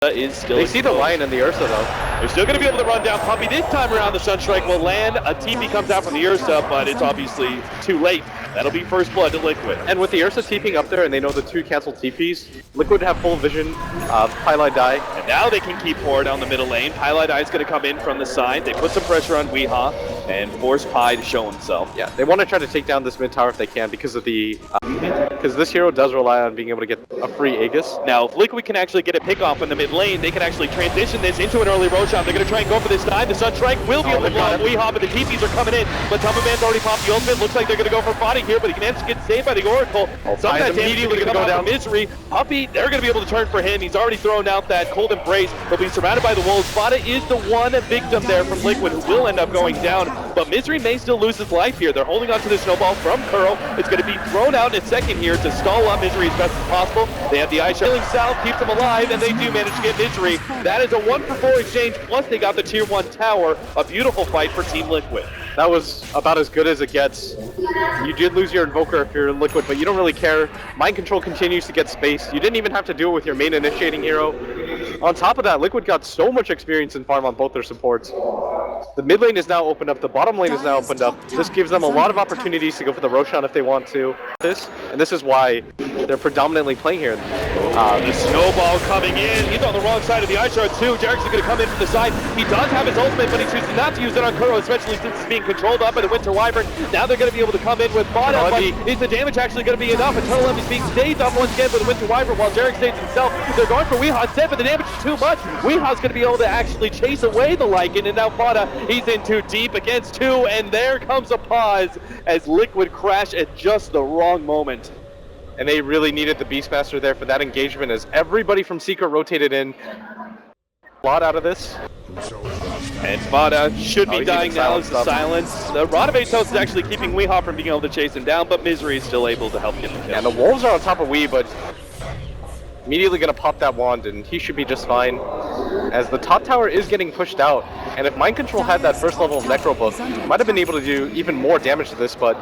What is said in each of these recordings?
Is still they see the Lion and the Ursa though. They're still going to be able to run down Puppy. This time around, the Sunstrike will land. A TP comes out from the Ursa, but it's obviously too late. That'll be first blood to Liquid. And with the Ursa TPing up there and they know the two cancel TPs, Liquid have full vision, Pylai die. And now they can keep forward down the middle lane. Pylai die is going to come in from the side. They put some pressure on Weehaw and force Pi to show himself. Yeah, they want to try to take down this mid tower if they can because of the because this hero does rely on being able to get a free Aegis. Now, if Liquid can actually get a pick off in the mid lane, they can actually transition this into an early Roshan. They're going to try and go for this dive. The Sunstrike will be able to block Weehaw, but the TPs are coming in. But Tumbaman's already popped the ultimate. Looks like they're going to go for body here, but he can actually get saved by the Oracle. Some of that damage is going to come out from Misery. Puppy, they're going to be able to turn for him. He's already thrown out that cold embrace. He'll be surrounded by the wolves. Fada is the one victim there from Liquid who will end up going down, but Misery may still lose his life here. They're holding on to the snowball from Curl. It's going to be thrown out in a second here to stall up Misery as best as possible. They have the Ice Shielding South, keeps them alive, and they do manage to get Misery. That is a 1-for-4 exchange, plus they got the tier 1 tower. A beautiful fight for Team Liquid. That was about as good as it gets. You did lose your Invoker if you're Liquid, but you don't really care. Mind Control continues to get space. You didn't even have to do it with your main initiating hero. On top of that, Liquid got so much experience in farm on both their supports. The mid lane is now opened up, the bottom lane is now opened up. This gives them a lot of opportunities to go for the Roshan if they want to. And this is why they're predominantly playing here. The snowball coming in. He's on the wrong side of the Ice Shard too. Jarek's going to come in from the side. He does have his ultimate, but he chooses not to use it on Kuro, especially since it's being controlled up by the Winter Wyvern. Now they're going to be able to come in with Fada, but is the damage actually going to be enough? Eternal Levy's being staged up once again with the Winter Wyvern while Jarek stays himself. They're going for Weehaw instead, but the damage is too much. Weehaw's going to be able to actually chase away the Lycan, and now Fada, he's in too deep against two, and there comes a pause as Liquid crash at just the wrong moment. And they really needed the Beastmaster there for that engagement as everybody from Secret rotated in. A lot out of this. And Fada should be dying now as the silence. The Rod of Atos is actually keeping Weehaw from being able to chase him down, but Misery is still able to help get the kill. And the Wolves are on top of Wee, but immediately going to pop that wand, and he should be just fine. As the top tower is getting pushed out, and if Mind Control had that first level of Necro Book, might have been able to do even more damage to this, but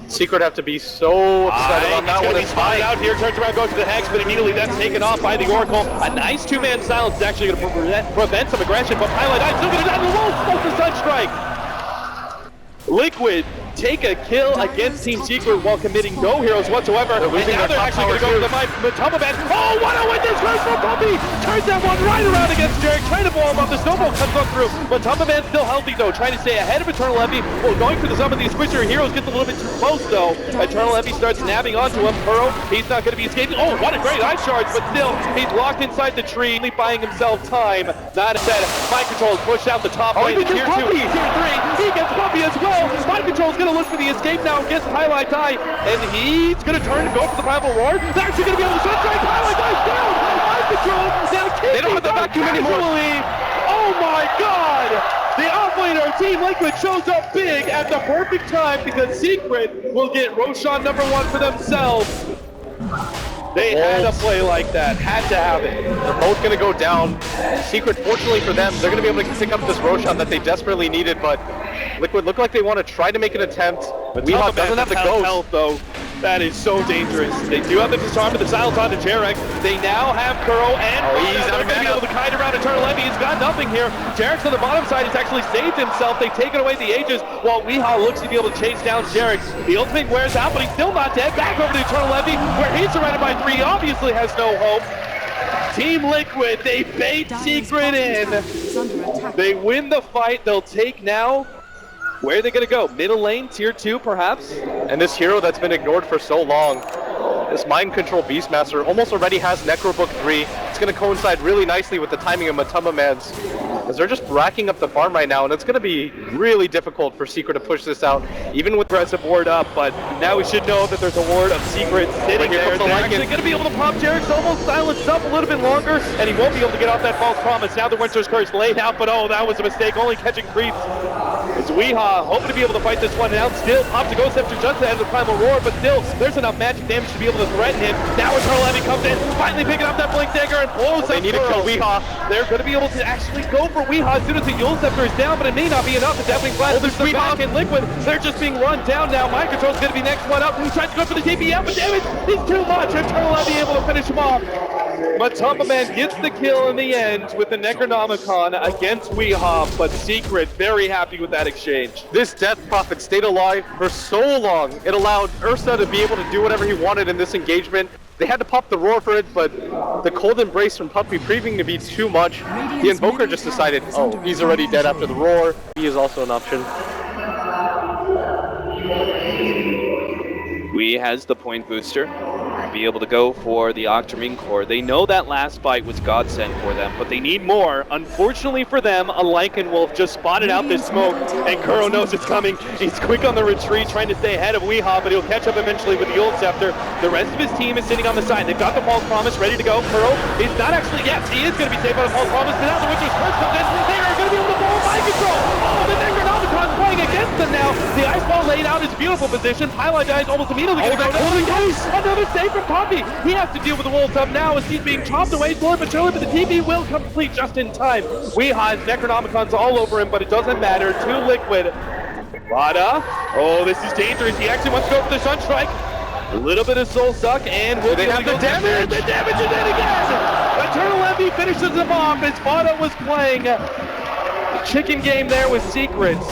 Secret have to be so upset about that one. He's fine out here, turns around, goes to the Hex, but immediately that's taken off by the Oracle. A nice two-man silence is actually going to prevent some aggression, but Highlight Eye still going to die. The Wolves post the Sunstrike. Liquid take a kill against Team Secret while committing no heroes whatsoever. And now they're actually going to go to the fight from the Tumbaman. Oh, what a win this goes from Puppy! Turns that one right around against Jarek, trying to blow him up. The snowball comes up through, but Tumbaman's still healthy though, trying to stay ahead of Eternal Levy. Well, going for some of these squisher heroes gets a little bit too close though. Eternal Levy starts nabbing onto him. Kuro, he's not going to be escaping. Oh, what a great Ice Shards, but still, he's locked inside the tree, only buying himself time. That said, Mind Control is pushed out the top lane. Tier 2, Tier 3, he gets Puppy as well. Mind Control is going to look for the escape now against Highlight Die, and he's going to turn and go for the Primal Roar. They're actually going to be able to Sunstrike. Highlight Die's down. Mind Control now they don't have the vacuum anymore. Oh my God! The offlaner Team Liquid shows up big at the perfect time because Secret will get Roshan #1 for themselves. They had to play like that, had to have it. They're both going to go down. Secret, fortunately for them, they're going to be able to pick up this Roshan that they desperately needed, but Liquid look like they want to try to make an attempt. But Weehaw doesn't have the ghost. Health, though. That is so dangerous. They do have the disarm of the silence onto Jarek. They now have Kuro and he's they're going to be able to kite around Eternal Levy. He's got nothing here. Jarek's on the bottom side. He's actually saved himself. They've taken away the Aegis while Weehaw looks to be able to chase down Jarek. The ultimate wears out, but he's still not dead. Back over to Eternal Levy, where he's surrounded by 3. Obviously has no hope. Team Liquid, they bait Secret in. They win the fight. They'll take now. Where are they going to go? Middle lane, tier 2 perhaps? And this hero that's been ignored for so long, this Mind Control Beastmaster almost already has Necro Book 3. It's going to coincide really nicely with the timing of Matumbaman's, as they're just racking up the farm right now, and it's going to be really difficult for Secret to push this out, even with aggressive ward up, but now we should know that there's a ward of Secret sitting there. They're actually going to be able to pop Jarek's almost silenced up a little bit longer, and he won't be able to get off that false promise. Now the Winter's Curse laid out, but oh, that was a mistake, only catching creeps. It's Weehaw hoping to be able to fight this one out. Still pops a Ghost Scepter just ahead of the Primal Roar, but still, there's enough magic damage to be able to threaten him. Now Eternal Levy comes in, finally picking up that Blink Dagger and blows up. They need to kill Weehaw. They're going to be able to actually go for Weehaw as soon as the Yule Scepter is down, but it may not be enough. The Deafening Blast is the back in Liquid. They're just being run down now. Mind Control's going to be next one up. He tries to go for the TPM, but damage is too much. Eternal Levy able to finish him off. Matumba Man gets the kill in the end with the Necronomicon against Weehaw, but Secret very happy with that exchange. This Death Prophet stayed alive for so long. It allowed Ursa to be able to do whatever he wanted in this engagement. They had to pop the roar for it, but the cold embrace from Puppy proving to be too much. The Invoker just decided, oh, he's already dead after the roar. He is also an option. Wee has the point booster, be able to go for the Octarine Core. They know that last fight was godsend for them, but they need more. Unfortunately for them, a Lycan Wolf just spotted out this smoke, and Kuro knows it's coming. He's quick on the retreat, trying to stay ahead of Weehaw, but he'll catch up eventually with the Ult Scepter. The rest of his team is sitting on the side. They've got the False Promise ready to go. Kuro is not actually, yes, he is going to be safe on a False Promise, but now the Winter's Curse comes in. They are going to be able to blow mind control. Oh, the Necronomicon's playing against them now. The Ice Ball laid out his beautiful position. Pylon dies almost immediately. Another save from Poppy. He has to deal with the Wolves up now as he's being chopped away slowly but surely, but the TP will complete just in time. Weehaw has Necronomicons all over him, but it doesn't matter. Too liquid. Rada. Oh, this is dangerous. He actually wants to go for the Sunstrike. A little bit of Soul Suck, and will they have the damage? The damage is in again! Eternal Envy finishes him off as Vada was playing the chicken game there with Secrets.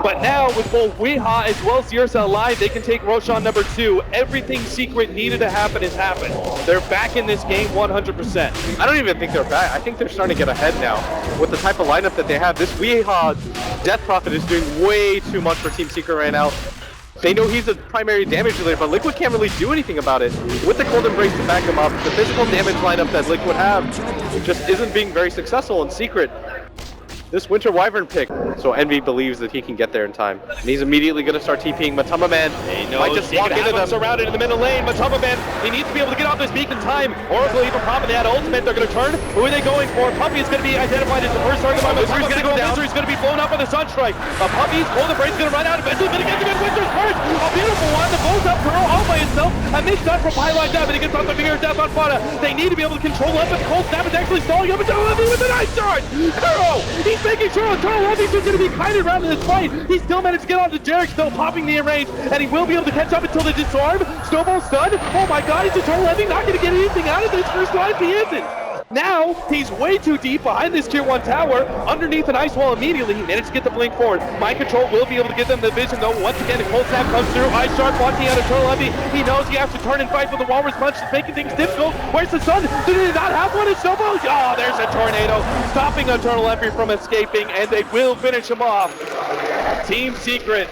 But now, with both Weehaw as well as Ursa alive, they can take Roshan number 2. Everything Secret needed to happen has happened. They're back in this game 100%. I don't even think they're back. I think they're starting to get ahead now. With the type of lineup that they have, this Weehaw Death Prophet is doing way too much for Team Secret right now. They know he's a primary damage dealer, but Liquid can't really do anything about it. With the Cold Embrace to back him up, the physical damage lineup that Liquid have just isn't being very successful in Secret. This Winter Wyvern pick, so Envy believes that he can get there in time. And he's immediately going to start TPing Matumba Man. He knows might just walk into them. Surrounded in the middle lane. Matumba Man, he needs to be able to get off this beak in time. Oracle even popping that ultimate. They're going to turn. Who are they going for? Puppy is going to be identified as the first target by Misery's going to go down. Misery's going to be blown up with a Sunstrike. Puppy's Cold Embrace is going to run out. Eventually going to get the good Winter's Curse. A beautiful one. The blows up Kuro all by itself. A mix up from Pylon down, but he gets off the finger of death on Fada. They need to be able to control up, but the Cold Snap is actually stalling up. Eternal Envy with a nice charge. Kuro, he's making sure Eternal Envy's just going to be kited around in this fight. He still managed to get onto Jarek, still popping the range, and he will be able to catch up until the disarm. Snowball stun. Oh my god, is Eternal Envy not going to get anything out of this first life? He isn't. Now, he's way too deep behind this tier 1 tower, underneath an ice wall immediately. He managed to get the blink forward. Mind control will be able to get them the vision, though. Once again, a cold snap comes through. Ice Shark watching out Eternal Envy. He knows he has to turn and fight for the Walrus Punch. It's making things difficult. Where's the sun? Did he not have one? It's Snowball. Oh, there's a tornado, stopping Eternal Envy from escaping, and they will finish him off. Team Secret,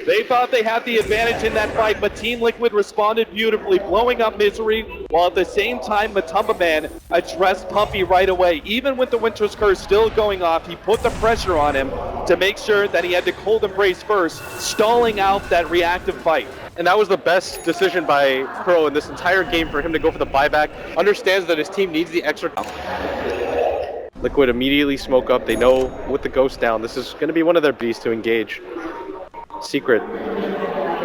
they thought they had the advantage in that fight, but Team Liquid responded beautifully, blowing up Misery, while at the same time, Matumba Man addressed Puppy right away. Even with the Winter's Curse still going off, he put the pressure on him to make sure that he had to Cold Embrace first, stalling out that reactive fight. And that was the best decision by Kuro in this entire game for him to go for the buyback. Understands that his team needs the extra. Liquid immediately smoke up. They know with the ghost down, this is going to be one of their beasts to engage. Secret.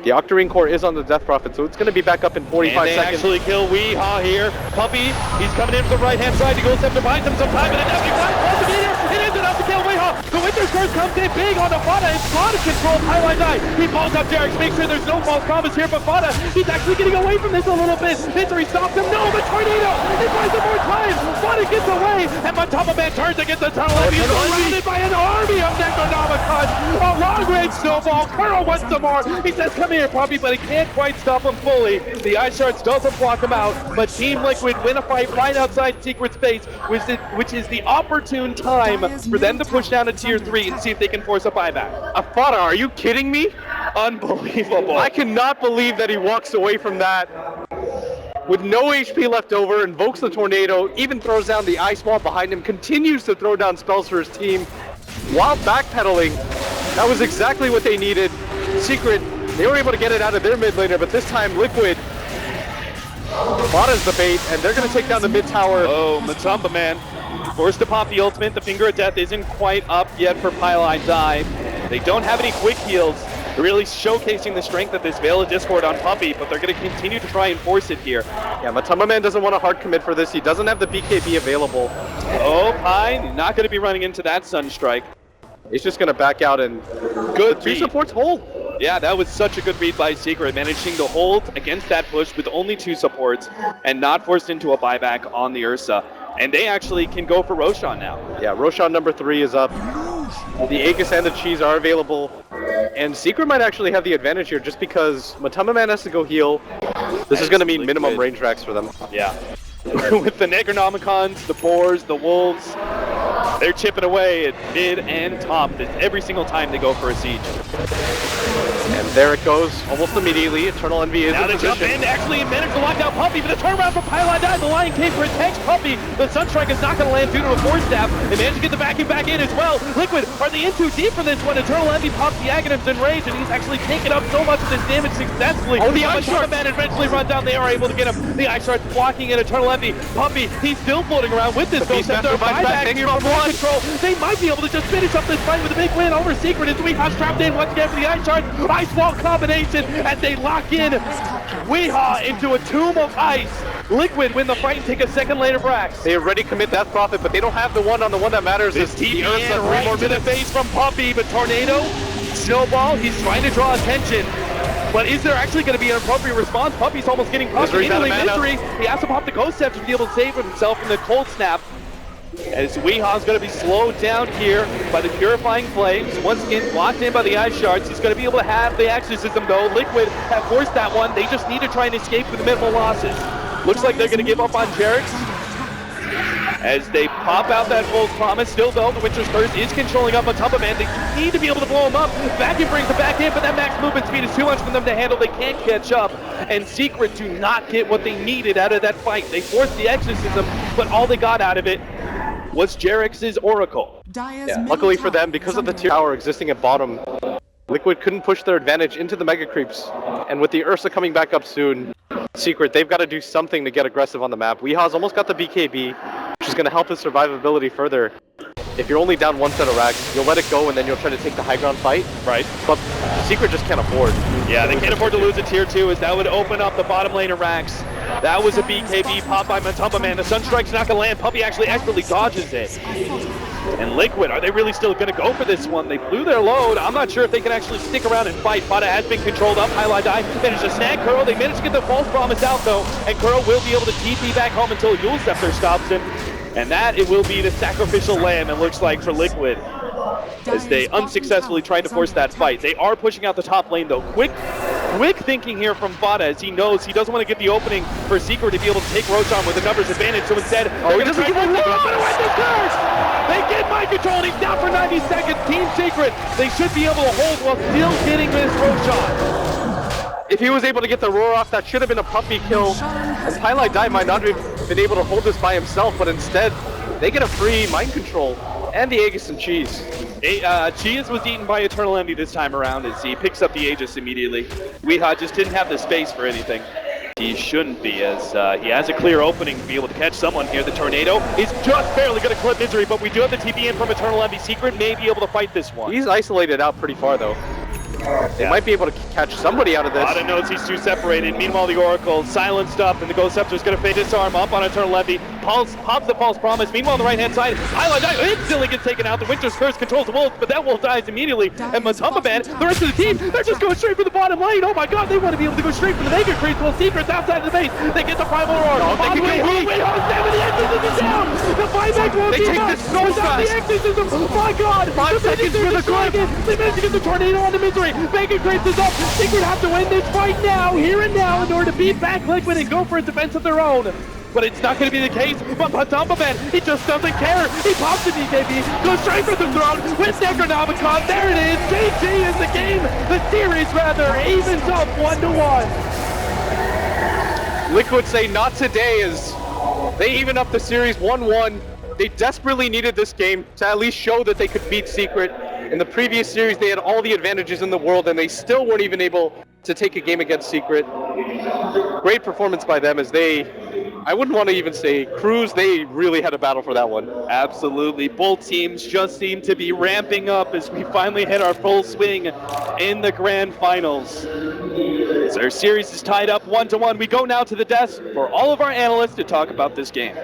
The Octarine Core is on the Death Prophet, so it's going to be back up in 45 seconds. And they actually kill Weehaw here. Puppy, he's coming in from the right-hand side. He goes up to bind him some time, and it is enough to kill Weehaw. The Winter's Curse comes in big on the Fada. It's not a control Pylon die. He balls up Jarek, makes sure there's no false promise here, but Fada, he's actually getting away from this a little bit. Misery stops him. No, the tornado! He buys him more time. Fada gets away, and Matumba Man turns against the Eternal Envy. He's surrounded by an army of Necronomicons. A long-range snowball. Kuro wants some more. He says, come here, Puppy, but he can't quite stop him fully. The Ice Shards doesn't block him out, but Team Liquid win a fight right outside Secret space, which is the opportune time for them to push down to tier 3 and see if they can force a buyback. Afada, are you kidding me? Unbelievable. I cannot believe that he walks away from that. With no HP left over, invokes the tornado, even throws down the ice wall behind him, continues to throw down spells for his team while backpedaling. That was exactly what they needed. Secret, they were able to get it out of their mid laner, but this time Liquid Vada's the bait, and they're going to take down the mid tower. Oh, Matumba Man forced to pop the ultimate. The Finger of Death isn't quite up yet for Pylon Die. They don't have any quick heals. They're really showcasing the strength of this Veil of Discord on Puppy, but they're going to continue to try and force it here. Yeah, Matumba Man doesn't want a hard commit for this. He doesn't have the BKB available. Oh, Pine, not going to be running into that Sunstrike. He's just going to back out and good two supports hold. Yeah, that was such a good read by Secret, managing to hold against that push with only 2 supports and not forced into a buyback on the Ursa. And they actually can go for Roshan now. Yeah, Roshan number 3 is up. The Aegis and the Cheese are available. And Secret might actually have the advantage here just because Matama Man has to go heal. This is going to mean minimum range racks for them. Yeah. With the Necronomicons, the Boars, the Wolves, they're chipping away at mid and top every single time they go for a siege. And there it goes, almost immediately. Eternal Envy is now in they position. jump in, actually manage to lock down Puppy, but the turnaround from Pylon died. The Lion King protects Puppy. The Sunstrike is not going to land due to a Force Staff. They manage to get the vacuum back in as well. Liquid, are they in too deep for this one? Eternal Envy pops the Aghanims in rage, and he's actually taken up so much of this damage successfully. Oh, the Ice Shard Man eventually runs down. They are able to get him. The Ice Shard's blocking in Eternal Envy. Puppy, he's still floating around with this Ghost Scepter. Buyback here from One Control. They might be able to just finish up this fight with a big win over Secret. As Weehaw trapped in once again for the Ice Shard. Ice Wall combination as they lock in Weehaw into a tomb of ice. Liquid win the fight and take a second lane of Brax. They already commit Death Prophet, but they don't have the one that matters. This TP right to the face from Puppy, but Tornado, Snowball, he's trying to draw attention. But is there actually going to be an appropriate response? Puppy's almost getting popped into Misery. He has to pop the Ghost Scepter to be able to save himself from the Cold Snap. As Weehaw's going to be slowed down here by the Purifying Flames. Once again, locked in by the Ice Shards. He's going to be able to have the Exorcism though. Liquid have forced that one. They just need to try and escape with minimal losses. Looks like they're going to give up on Jerix as they pop out that False Promise. Still though, the Witcher's Curse is controlling up on top of Man. They need to be able to blow him up. Vacuum brings the back in, but that max movement speed is too much for them to handle. They can't catch up. And Secret do not get what they needed out of that fight. They forced the Exorcism, but all they got out of it was Jerix's Oracle. Yeah, luckily for them, because of the tier tower existing at bottom, Liquid couldn't push their advantage into the Mega Creeps. And with the Ursa coming back up soon, Secret, they've got to do something to get aggressive on the map. Weehaw's almost got the BKB, which is going to help his survivability further. If you're only down 1 set of racks, you'll let it go and then you'll try to take the high ground fight. Right. But Secret just can't afford. Yeah, they can't afford to lose a tier 2 as that would open up the bottom lane of racks. That was a BKB pop by Matamba Man. The Sunstrike's not going to land. Puppy actually expertly dodges it. And Liquid, are they really still going to go for this one? They blew their load. I'm not sure if they can actually stick around and fight. Fada has been controlled up. Highlight Die managed to snag Kuro. They managed to get the False Promise out though. And Kuro will be able to TP back home until Yule Scepter stops him. And that it will be the sacrificial lamb, it looks like, for Liquid, as they unsuccessfully tried to force that fight. They are pushing out the top lane though. Quick thinking here from Fada, as he knows he doesn't want to get the opening for Secret to be able to take Roshan with a numbers advantage. So instead, he doesn't give They get mind control and he's down for 90 seconds. Team Secret, they should be able to hold while still getting this Roshan. If he was able to get the roar off, that should have been a Puppy kill. And Highlight Die might not have been able to hold this by himself, but instead, they get a free mind control and the Aegis and Cheese. Cheese was eaten by Eternal Envy this time around as he picks up the Aegis immediately. Weehaw just didn't have the space for anything. He shouldn't be, as he has a clear opening to be able to catch someone here. The Tornado is just barely going to clip Misery, but we do have the TP in from Eternal Envy. Secret may be able to fight this one. He's isolated out pretty far though. They might be able to catch somebody out of this. Fada knows he's too separated. Meanwhile, the Oracle silenced up, and the Ghost Scepter is going to fade disarm up on Eternal Envy. Pops the False Promise. Meanwhile, on the right-hand side, Highlight Die instantly gets taken out. The Winter's Curse controls the Wolf, but that Wolf dies immediately. And Matamba Man, the rest of the team, they're just going straight for the bottom lane. Oh my god, they want to be able to go straight for the Mega Creeps while Secret's outside of the base. They get the Primal Roar. No, they can get weak. The Exorcism is down. The buyback won't They take this so fast. The Exorcism. Oh my god. 5 seconds for the clip. They managed to get the Tornado on the Misery. Mega Creeps is up. Secret have to win this fight now, here and now, in order to beat back Liquid and go for a defense of their own. But it's not going to be the case. But Matamba Man, he just doesn't care. He pops the BKB, goes straight for the throne with Necronomicon. There it is. GG is the game. The series, rather, evens up 1-1. Liquid say not today as they even up the series 1-1. They desperately needed this game to at least show that they could beat Secret. In the previous series, they had all the advantages in the world, and they still weren't even able to take a game against Secret. Great performance by them as they, I wouldn't want to even say cruise, they really had a battle for that one. Absolutely. Both teams just seem to be ramping up as we finally hit our full swing in the grand finals. So our series is tied up 1-1. We go now to the desk for all of our analysts to talk about this game.